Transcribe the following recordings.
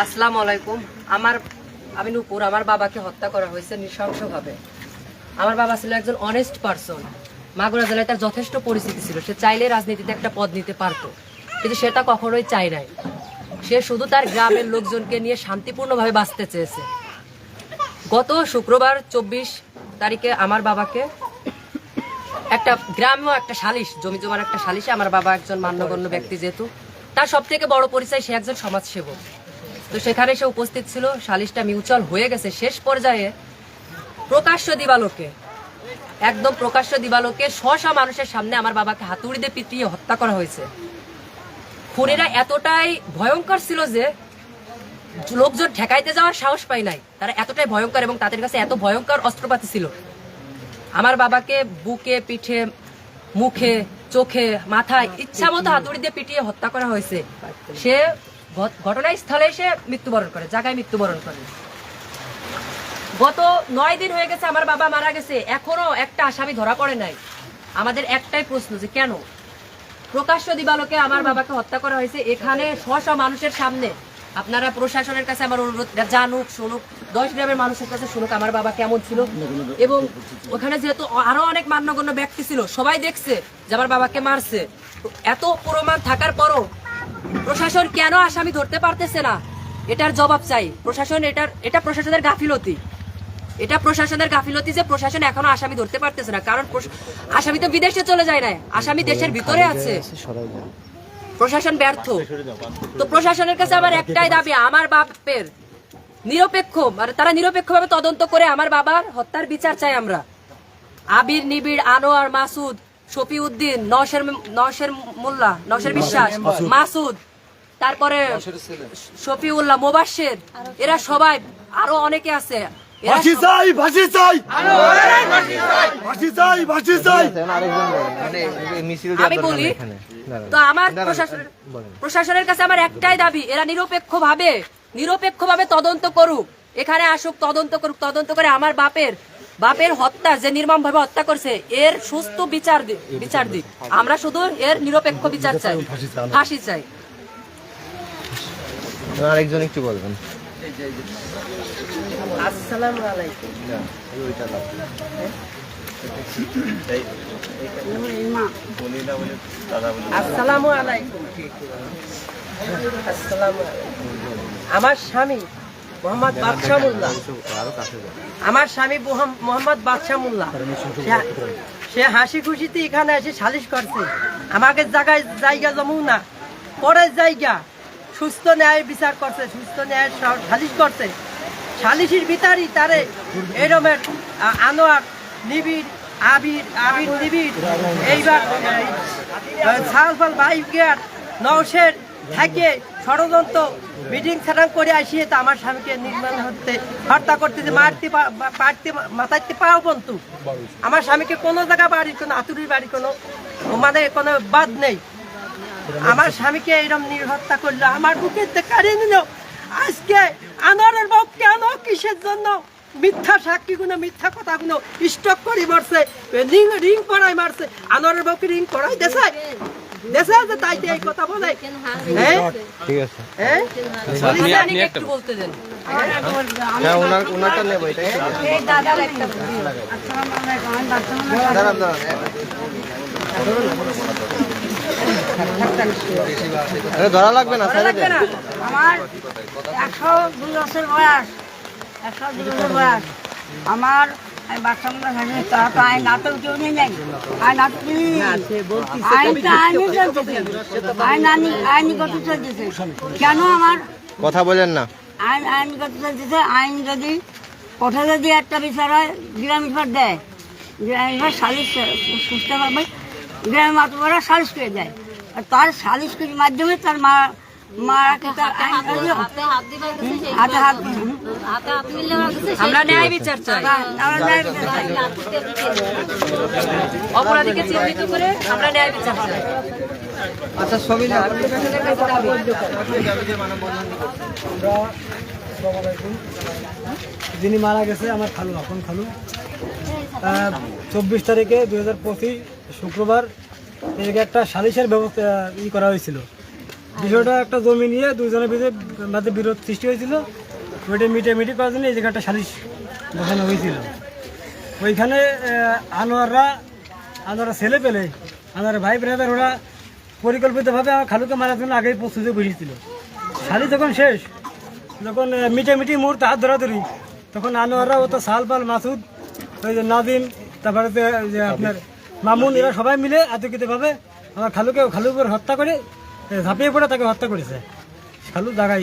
আসসালামু আলাইকুম। আমি নূপুর। আমার বাবাকে হত্যা করা হয়েছে নৃশংসভাবে। আমার বাবা ছিল একজন অনেস্ট পারসন। মাগুরা জেলায় তার যথেষ্ট পরিচিতি ছিল। সে চাইলে রাজনীতিতে একটা পদ নিতে পারতো, কিন্তু সেটা কখনোই চাই নাই। সে শুধু তার গ্রামের লোকজনকে নিয়ে শান্তিপূর্ণভাবে বাঁচতে চেয়েছে। গত শুক্রবার 24 তারিখে আমার বাবাকে একটা গ্রামেও একটা সালিশ, জমি জমার একটা সালিশে আমার বাবা একজন মান্যগণ্য ব্যক্তি, যেহেতু তার সব থেকে বড় পরিচয় সে একজন সমাজসেবক, তো সেখানে সে উপস্থিত ছিল। সালিশটা মিউচুয়াল হয়ে গেছে। শেষ পর্যায়ে একদম প্রকাশ্য দিবালোকে শশা মানুষের সামনে আমার বাবাকে হাতুড়ি দিয়ে পিটিয়ে হত্যা করা হয়েছে। খুনিরা এতটাই ভয়ঙ্কর ছিল যে লোকজন ঠেকাইতে যাওয়ার সাহস পায় নাই। তারা এতটাই ভয়ঙ্কর এবং তাদের কাছে এত ভয়ঙ্কর অস্ত্রপাতি ছিল। আমার বাবাকে বুকে, পিঠে, মুখে, চোখে, মাথায় ইচ্ছা মতো হাতুড়ি দিয়ে পিটিয়ে হত্যা করা হয়েছে। সে ঘটনাস্থলে এসে জায়গায় মৃত্যুবরণ করে। গত 9 দিন হয়ে গেছে আমার বাবা মারা গেছে, এখনো একটা আসামি ধরা পড়ে নাই। আমাদের একটাই প্রশ্ন যে কেন প্রকাশ্য দিবালোকে আমার বাবাকে হত্যা করা হয়েছে এখানে শশা মানুষের সামনে। আপনারা প্রশাসনের কাছে আমার অনুরোধ, জানুক, শুনুক, 10 গ্রামের মানুষের কাছে শুনুক আমার বাবা কেমন ছিল। এবং ওখানে যেহেতু আরো অনেক মান্যগণ্য ব্যক্তি ছিল, সবাই দেখছে যে আমার বাবাকে মারছে। এত প্রমাণ থাকার পরও প্রশাসন কেন আসামি ধরতে পারতেছে না, এটার জবাব চাই। এটা প্রশাসনের গাফিলতি। এটা প্রশাসনের গাফিলতি যে প্রশাসন এখনো আসামি ধরতে পারতেছে না। কারণ আসামি তো বিদেশে চলে যায় না, আসামি দেশের ভিতরে আছে। প্রশাসন ব্যর্থ। তো প্রশাসনের কাছে আমার একটাই দাবি, আমার বাপের তারা নিরপেক্ষভাবে তদন্ত করে আমার বাবার হত্যার বিচার চাই আমরা। আবির, নিবিড়, আনোয়ার, মাসুদ, শফিউদ্দিন, নওশের বিশ্বাস, মাসুদ, তারপরে শফিউল্লাহ, মোবাশ্বের, এরা সবাই, আরো অনেকে আছে। আমি বলি তো আমার প্রশাসনের কাছে আমার একটাই দাবি, এরা নিরপেক্ষভাবে তদন্ত করুক, এখানে আসুক, তদন্ত করে আমার বাপের হত্যা যে নির্মমভাবে হত্যা করছে এর সুস্থ বিচার দিক। আমরা শুধু এর নিরপেক্ষ বিচার চাই, ফাঁসি চাই। আরেকজন একটু বলবেন। আসসালামু আলাইকুম। আসসালামু আলাইকুম। আমার স্বামী মোহাম্মদ বাদশাহ মোল্লা, সে হাসি খুশিতে এখানে এসে সালিশ করছে। আমাকে জায়গা জমু না, পরের জায়গা সুস্থ ন্যায় বিচার করছে, সুস্থ ন্যায় সালিশ করছে। সালিশির ভিতরই তারে এরমের আনোয়ার, নিবিড়, আবির, নিবিড়, এইবার সালফাল বাইকের নওশের থেকে ষড়যন্ত্র মিটিং ছাড়াং করে আসিয়ে তো আমার স্বামীকে হত্যা করতেছে, মাথাইতে পাও বন্ধু। আমার স্বামীকে কোনো জায়গা বাড়ির কোনো আতুরির বাড়ি কোনো বাদ নেই। আমার স্বামীকে এইরকম হত্যা করলো, আমার বুকে কারিয়ে নিল। আজকে আনোয়ারের বউ কেন কিসের জন্য মিথ্যা সাক্ষীগুলো, মিথ্যা কথাগুলো স্টক করে মারছে, রিং পড়াই মারছে। আনোয়ারের বউকে রিং পড়াই দেশে যে তাই এই কথা বলে। ঠিক আছে, একটু বলতে দেন। ধরা লাগবে না। আমার 102 বছর বয়স, 102 বছর বয়স আমার। বাচ্চা আইন নাটক কেউ নেই, আইন নাটক আইনগত চলতেছে। কেন আমার কথা বলেন না? আইনগত চলতেছে। আইন যদি কোথাও যদি একটা বিচার হয়, গ্রাম বিচার দেয়, গ্রাম বিচার সালিশ সুস্থভাবে গ্রামের মাতবরা সালিশ করে দেয়। আর তার সালিশ করার মাধ্যমে তার মারাকে আমরা ন্যায় বিচার চাই। অপরাধীকে চিহ্নিত করে আমরা ন্যায় বিচার চাই। আচ্ছা, ছবি যিনি মারা গেছে আমার খালু, আপন খালু, 24 তারিখে 2025 শুক্রবার এদিকে একটা সালিশের ব্যবস্থা করা হয়েছিল। বিষয়টা একটা জমি নিয়ে দুজনের মাঝে বিরোধ সৃষ্টি হয়েছিল। ওইটা মিটামিটি করার জন্য এই জায়গাটা সালিশ বসানো হয়েছিল। ওইখানে আনোয়াররা ছেলে পেলে আমার ভাই ব্রাদার ওরা পরিকল্পিতভাবে আমার খালুকে মারার জন্য আগেই প্রস্তুতি বসেছিল। শালি যখন শেষ, যখন মিটামিটি মুহূর্তে হাত ধরাধরি, তখন আনোয়াররা ও তো সালপাল মাসুদ, ওই যে নাদিম, তারপরে যে আপনার মামুন, এরা সবাই মিলে আতঙ্কিতভাবে আমার খালুর উপর হত্যা করে ঝাঁপিয়ে পড়ে তাকে হত্যা করেছে। খালু জায়গায়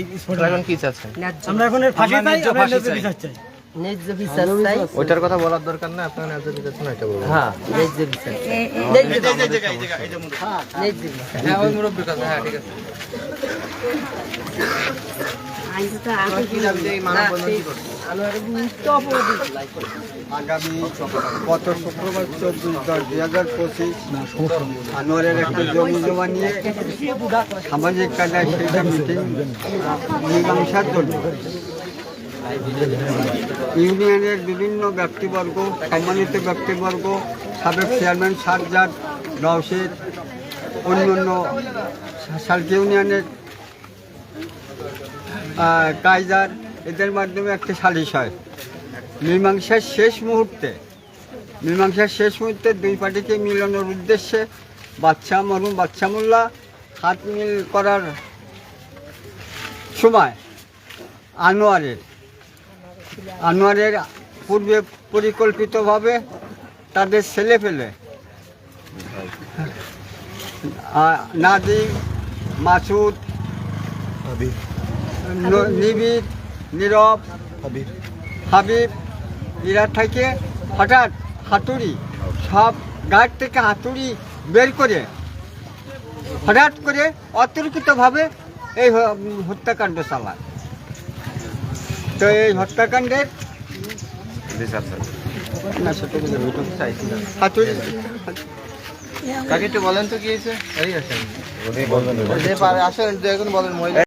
এখন কি চাচ্ছেন? আমরা এখন এর ফাঁসি চাই, আমরা ন্যায্য বিচার চাই। ন্যায্য বিচার চাই। ওইটার কথা বলার দরকার না, আপনার ন্যায্য বিচার চান এটা বলুন। হ্যাঁ, ন্যায্য বিচার। ন্যায্য বিচার। আগামী গত শুক্রবার 24/10/2025 আনোয়ারের একটা জমি জমা নিয়ে সামাজিক কাজে সেইটা মিটিং মীমাংসার জন্য ইউনিয়নের বিভিন্ন ব্যক্তিবর্গ, সম্মানিত ব্যক্তিবর্গ, সাবেক চেয়ারম্যান সাজ্জাদ, রশিদ, অন্যান্য সালকি ইউনিয়নের কাইজার, এদের মাধ্যমে একটা সালিশ হয়। মীমাংসার শেষ মুহূর্তে দুই পার্টিকে মিলানোর উদ্দেশ্যে মরহুম বাচ্চা মোল্লা হাত মিল করার সময় আনোয়ারের পূর্বে পরিকল্পিতভাবে তাদের ছেলে ফেলে নাদিম, মাসুদ, নিবিড়, নীরব, হাবিব, এরা থেকে হঠাৎ হাতুড়ি সব গাছ থেকে হাতুড়ি বের করে হঠাৎ করে অতর্কিতভাবে এই হত্যাকাণ্ড চালায়। তো এই হত্যাকাণ্ডের হাতুড়ি কাকে একটু বলেন তো কি হয়েছে? এই আসেন, আসেন, বলেন মহিলা